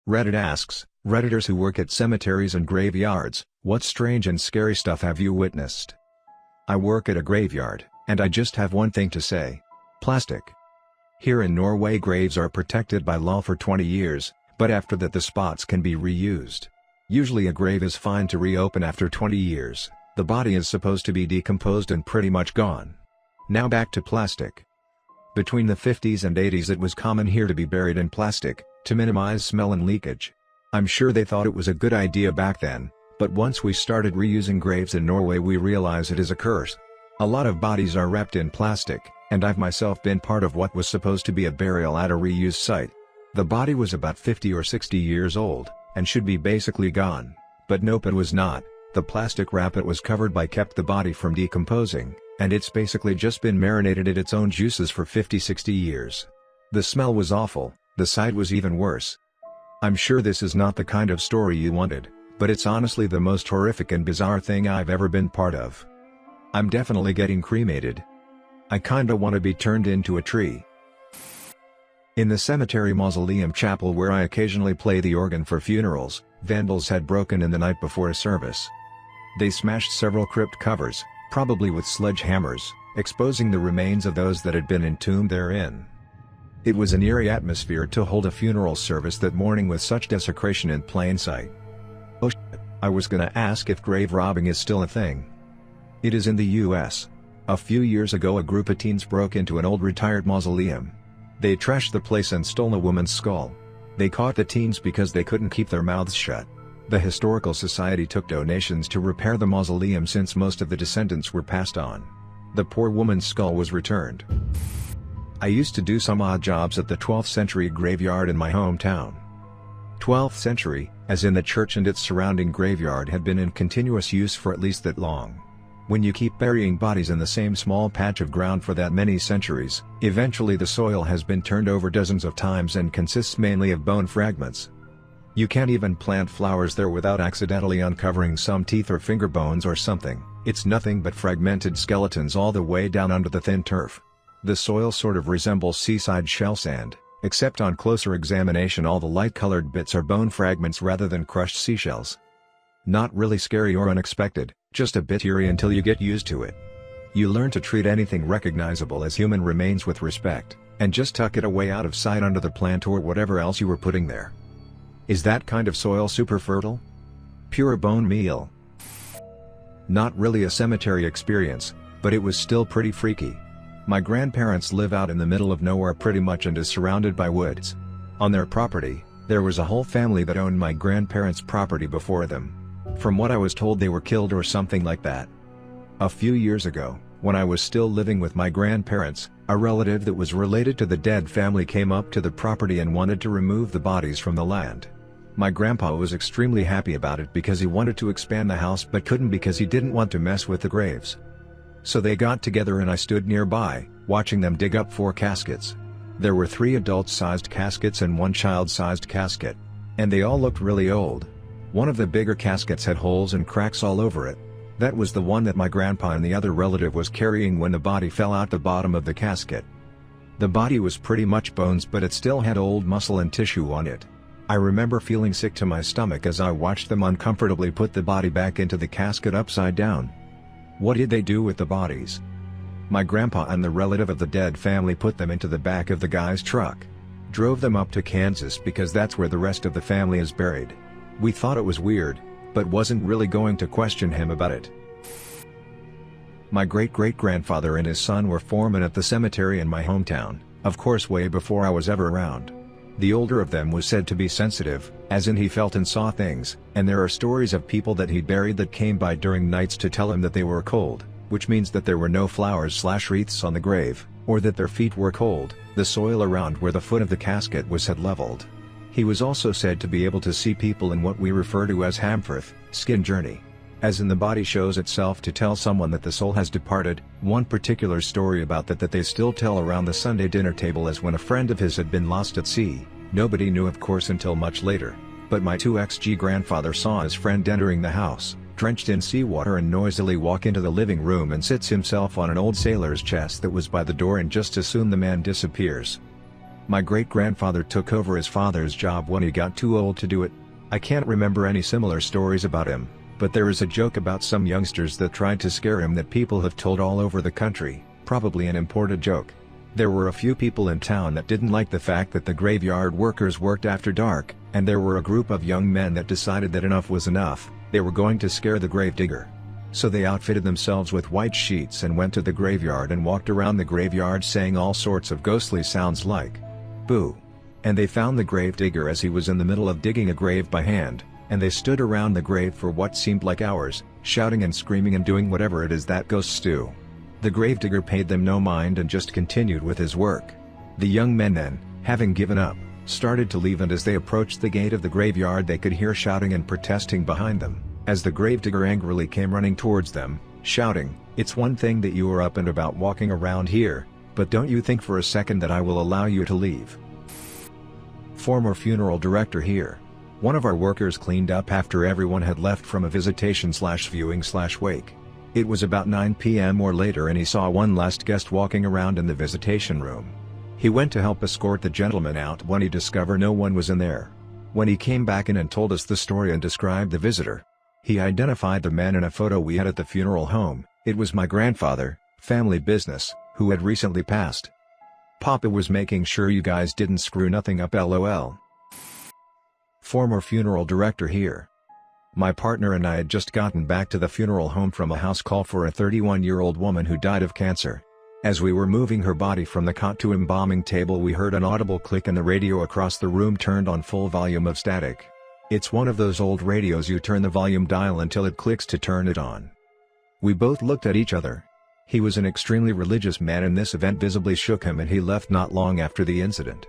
Reddit asks, Redditors who work at cemeteries and graveyards, what strange and scary stuff have you witnessed? I work at a graveyard, and I just have one thing to say. Plastic. Here in Norway, graves are protected by law for 20 years, but after that the spots can be reused. Usually a grave is fine to reopen after 20 years, the body is supposed to be decomposed and pretty much gone. Now back to plastic. Between the 50s and 80s it was common here to be buried in plastic, to minimize smell and leakage. I'm sure they thought it was a good idea back then, but once we started reusing graves in Norway we realize it is a curse. A lot of bodies are wrapped in plastic, and I've myself been part of what was supposed to be a burial at a reuse site. The body was about 50 or 60 years old, and should be basically gone, but nope, it was not. The plastic wrap it was covered by kept the body from decomposing, and it's basically just been marinated in its own juices for 50-60 years. The smell was awful, the sight was even worse. I'm sure this is not the kind of story you wanted, but it's honestly the most horrific and bizarre thing I've ever been part of. I'm definitely getting cremated. I kinda wanna be turned into a tree. In the cemetery mausoleum chapel where I occasionally play the organ for funerals, vandals had broken in the night before a service. They smashed several crypt covers, probably with sledgehammers, exposing the remains of those that had been entombed therein. It was an eerie atmosphere to hold a funeral service that morning with such desecration in plain sight. Oh shit, I was gonna ask if grave robbing is still a thing. It is in the US. A few years ago a group of teens broke into an old retired mausoleum. They trashed the place and stole a woman's skull. They caught the teens because they couldn't keep their mouths shut. The Historical Society took donations to repair the mausoleum since most of the descendants were passed on. The poor woman's skull was returned. I used to do some odd jobs at the 12th century graveyard in my hometown. 12th century, as in the church and its surrounding graveyard had been in continuous use for at least that long. When you keep burying bodies in the same small patch of ground for that many centuries, eventually the soil has been turned over dozens of times and consists mainly of bone fragments. You can't even plant flowers there without accidentally uncovering some teeth or finger bones or something. It's nothing but fragmented skeletons all the way down under the thin turf. The soil sort of resembles seaside shell sand, except on closer examination all the light-colored bits are bone fragments rather than crushed seashells. Not really scary or unexpected, just a bit eerie until you get used to it. You learn to treat anything recognizable as human remains with respect, and just tuck it away out of sight under the plant or whatever else you were putting there. Is that kind of soil super fertile? Pure bone meal. Not really a cemetery experience, but it was still pretty freaky. My grandparents live out in the middle of nowhere pretty much and is surrounded by woods. On their property, there was a whole family that owned my grandparents' property before them. From what I was told they were killed or something like that. A few years ago, when I was still living with my grandparents, a relative that was related to the dead family came up to the property and wanted to remove the bodies from the land. My grandpa was extremely happy about it because he wanted to expand the house but couldn't because he didn't want to mess with the graves. So they got together and I stood nearby, watching them dig up 4 caskets. There were 3 adult-sized caskets and 1 child-sized casket. And they all looked really old. One of the bigger caskets had holes and cracks all over it. That was the one that my grandpa and the other relative was carrying when the body fell out the bottom of the casket. The body was pretty much bones but it still had old muscle and tissue on it. I remember feeling sick to my stomach as I watched them uncomfortably put the body back into the casket upside down. What did they do with the bodies? My grandpa and the relative of the dead family put them into the back of the guy's truck. Drove them up to Kansas because that's where the rest of the family is buried. We thought it was weird, but wasn't really going to question him about it. My great-great-grandfather and his son were foremen at the cemetery in my hometown, of course way before I was ever around. The older of them was said to be sensitive, as in he felt and saw things, and there are stories of people that he buried that came by during nights to tell him that they were cold, which means that there were no flowers/wreaths on the grave, or that their feet were cold. The soil around where the foot of the casket was had leveled. He was also said to be able to see people in what we refer to as Hamforth, skin journey. As in the body shows itself to tell someone that the soul has departed. One particular story about that they still tell around the Sunday dinner table is when a friend of his had been lost at sea. Nobody knew of course until much later, but my 2xg grandfather saw his friend entering the house, drenched in seawater and noisily walk into the living room and sits himself on an old sailor's chest that was by the door and just as soon the man disappears. My great-grandfather took over his father's job when he got too old to do it. I can't remember any similar stories about him, but there is a joke about some youngsters that tried to scare him that people have told all over the country, probably an imported joke. There were a few people in town that didn't like the fact that the graveyard workers worked after dark, and there were a group of young men that decided that enough was enough, they were going to scare the gravedigger. So they outfitted themselves with white sheets and went to the graveyard and walked around the graveyard saying all sorts of ghostly sounds like boo. And they found the gravedigger as he was in the middle of digging a grave by hand, and they stood around the grave for what seemed like hours, shouting and screaming and doing whatever it is that ghosts do. The gravedigger paid them no mind and just continued with his work. The young men then, having given up, started to leave, and as they approached the gate of the graveyard they could hear shouting and protesting behind them, as the gravedigger angrily came running towards them, shouting, "It's one thing that you are up and about walking around here, but don't you think for a second that I will allow you to leave." Former funeral director here. One of our workers cleaned up after everyone had left from a visitation/viewing/wake. It was about 9 p.m. or later and he saw one last guest walking around in the visitation room. He went to help escort the gentleman out when he discovered no one was in there. When he came back in and told us the story and described the visitor, he identified the man in a photo we had at the funeral home. It was my grandfather, family business, who had recently passed. Papa was making sure you guys didn't screw nothing up, lol. Former funeral director here. My partner and I had just gotten back to the funeral home from a house call for a 31-year-old woman who died of cancer. As we were moving her body from the cot to embalming table we heard an audible click and the radio across the room turned on full volume of static. It's one of those old radios you turn the volume dial until it clicks to turn it on. We both looked at each other. He was an extremely religious man and this event visibly shook him and he left not long after the incident.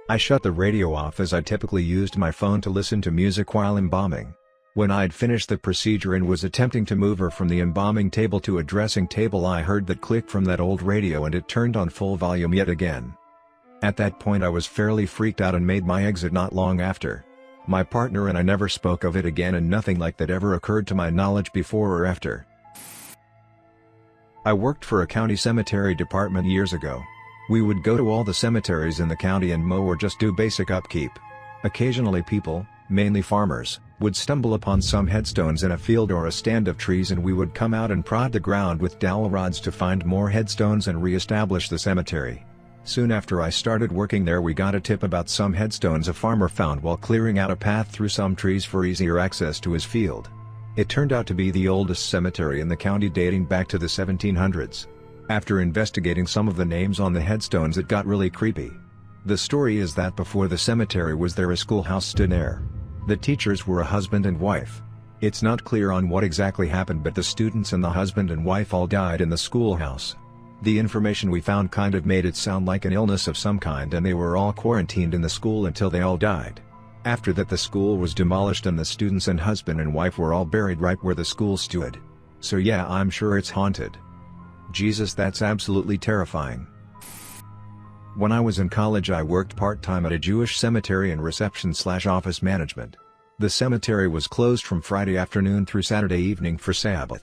I shut the radio off as I typically used my phone to listen to music while embalming. When I'd finished the procedure and was attempting to move her from the embalming table to a dressing table I heard that click from that old radio and it turned on full volume yet again. At that point I was fairly freaked out and made my exit not long after. My partner and I never spoke of it again and nothing like that ever occurred to my knowledge before or after. I worked for a county cemetery department years ago. We would go to all the cemeteries in the county and mow or just do basic upkeep. Occasionally people, mainly farmers, would stumble upon some headstones in a field or a stand of trees and we would come out and prod the ground with dowel rods to find more headstones and re-establish the cemetery. Soon after I started working there we got a tip about some headstones a farmer found while clearing out a path through some trees for easier access to his field. It turned out to be the oldest cemetery in the county dating back to the 1700s. After investigating some of the names on the headstones it got really creepy. The story is that before the cemetery was there a schoolhouse stood there. The teachers were a husband and wife. It's not clear on what exactly happened but the students and the husband and wife all died in the schoolhouse. The information we found kind of made it sound like an illness of some kind and they were all quarantined in the school until they all died. After that the school was demolished and the students and husband and wife were all buried right where the school stood. So yeah, I'm sure it's haunted. Jesus, that's absolutely terrifying. When I was in college I worked part-time at a Jewish cemetery in reception/office management. The cemetery was closed from Friday afternoon through Saturday evening for Sabbath.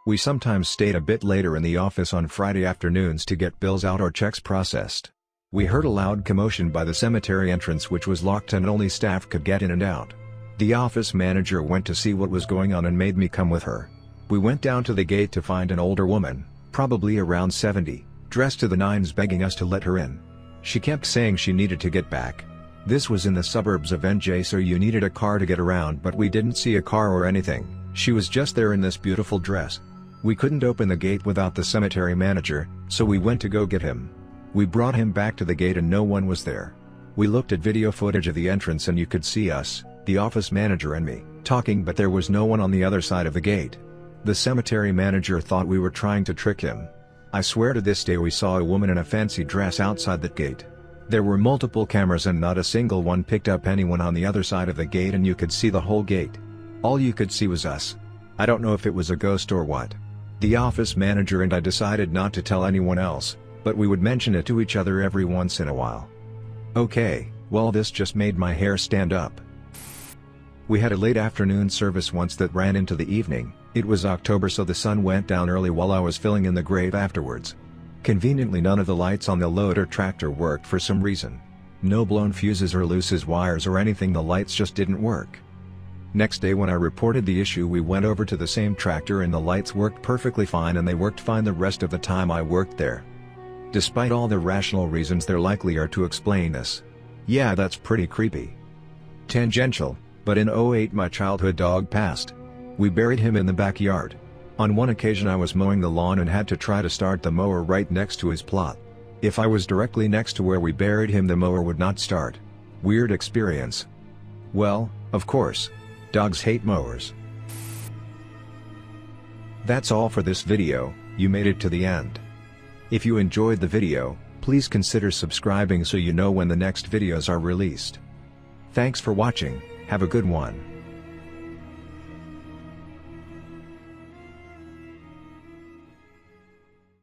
We sometimes stayed a bit later in the office on Friday afternoons to get bills out or checks processed. We heard a loud commotion by the cemetery entrance which was locked and only staff could get in and out. The office manager went to see what was going on and made me come with her. We went down to the gate to find an older woman, probably around 70, dressed to the nines begging us to let her in. She kept saying she needed to get back. This was in the suburbs of NJ so you needed a car to get around but we didn't see a car or anything, she was just there in this beautiful dress. We couldn't open the gate without the cemetery manager, so we went to go get him. We brought him back to the gate and no one was there. We looked at video footage of the entrance and you could see us, the office manager and me, talking but there was no one on the other side of the gate. The cemetery manager thought we were trying to trick him. I swear to this day we saw a woman in a fancy dress outside that gate. There were multiple cameras and not a single one picked up anyone on the other side of the gate and you could see the whole gate. All you could see was us. I don't know if it was a ghost or what. The office manager and I decided not to tell anyone else, but we would mention it to each other every once in a while. Okay, well this just made my hair stand up. We had a late afternoon service once that ran into the evening. It was October so the sun went down early while I was filling in the grave afterwards. Conveniently none of the lights on the loader tractor worked for some reason. No blown fuses or loose wires or anything, the lights just didn't work. Next day when I reported the issue, we went over to the same tractor and the lights worked perfectly fine, and they worked fine the rest of the time I worked there. Despite all the rational reasons there likely are to explain this. Yeah, that's pretty creepy. Tangential, but in '08 my childhood dog passed. We buried him in the backyard. On one occasion I was mowing the lawn and had to try to start the mower right next to his plot. If I was directly next to where we buried him, the mower would not start. Weird experience. Well, of course. Dogs hate mowers. That's all for this video. You made it to the end. If you enjoyed the video, please consider subscribing so you know when the next videos are released. Thanks for watching, have a good one.